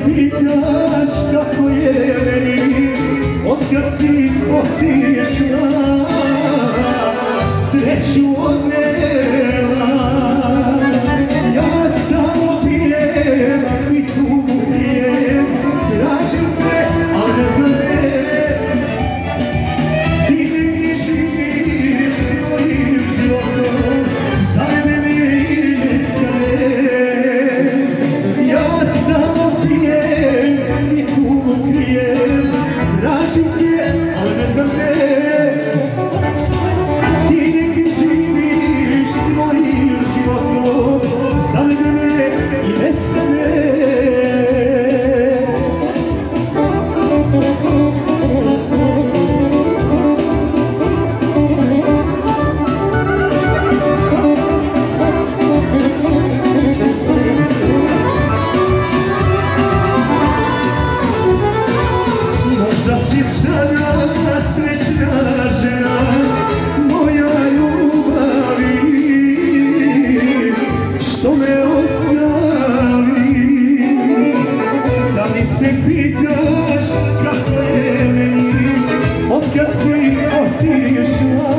pitaš kako je meni, otkad si otišla, sreću odnela. Ja stalno pijem i tugu pijem, tražim te, ali ne znam te. Ti negdje živiš svojim životom, za mene i nestane. Ja stalno pijem i tugu krijem, tražim te, ali ne znam te. Ti negdje živiš svojim životom, za mene i nestane. Možda si sada srećna žena, moja ljubavi, što me ostavi. Da mi se pitaš kako je meni, otkad si otišla,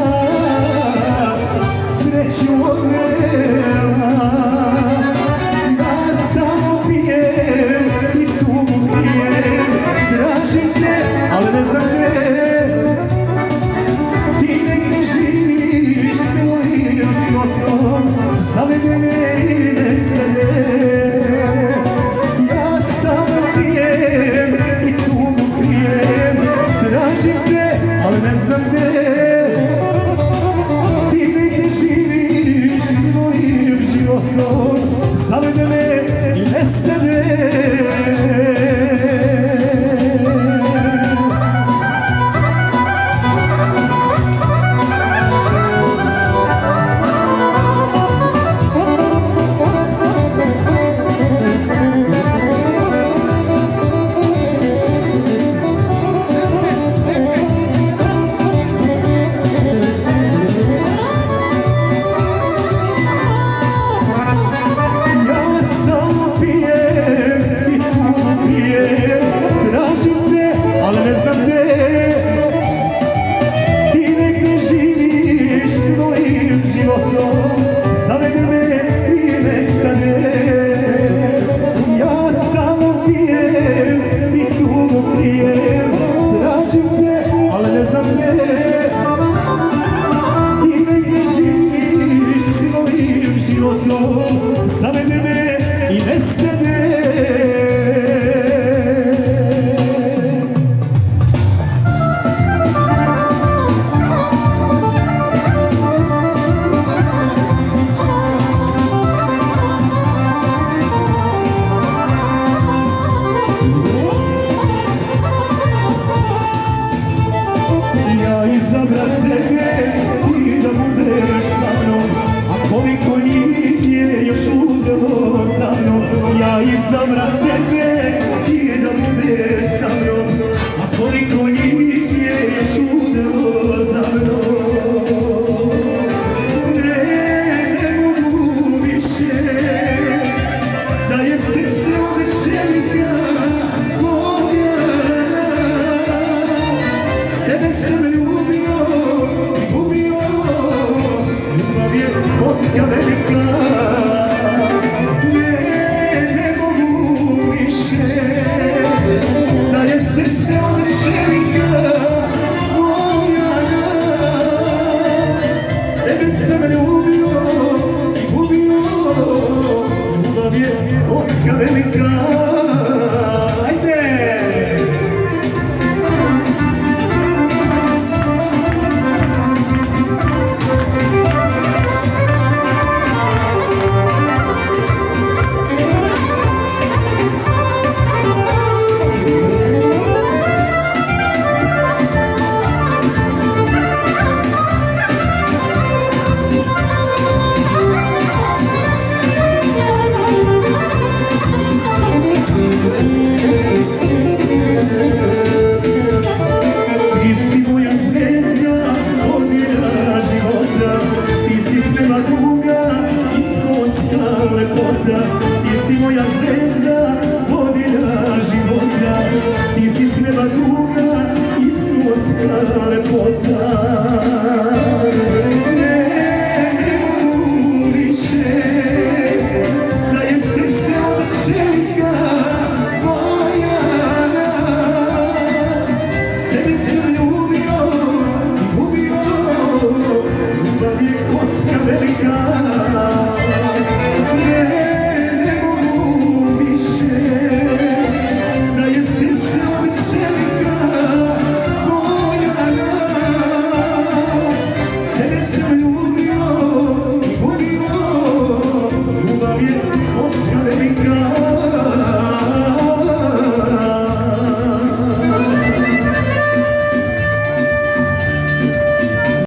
sreću odnela. Ja stalno pijem i tugu krijem, tražim te, ali ne znam te. Ti negdje živiš svojim životom, zavedene i nestane. Ja stalno pijem i tugu krijem, tražim te, ali ne znam te. Ti negdje živiš svojim životom, zavedene i nestane. Zavedene i nestane. Ja izabrat tebe, ti da budeš sa mnom, a koliko njih je još udalo za mnom. Ja izabrat tebe, ti da budeš sa mnom, a koliko njih je još udalo za mnom. Ne mogu više, da je srce od čelika moja. Tebe sam ljubio i gubio, ljubav je kocka velika. Ne mogu više, da je srce od čelika moja. Tebe sam ljubio i gubio, ljubav je kocka velika. lepota, ti si moja zvezda, vodilja lepota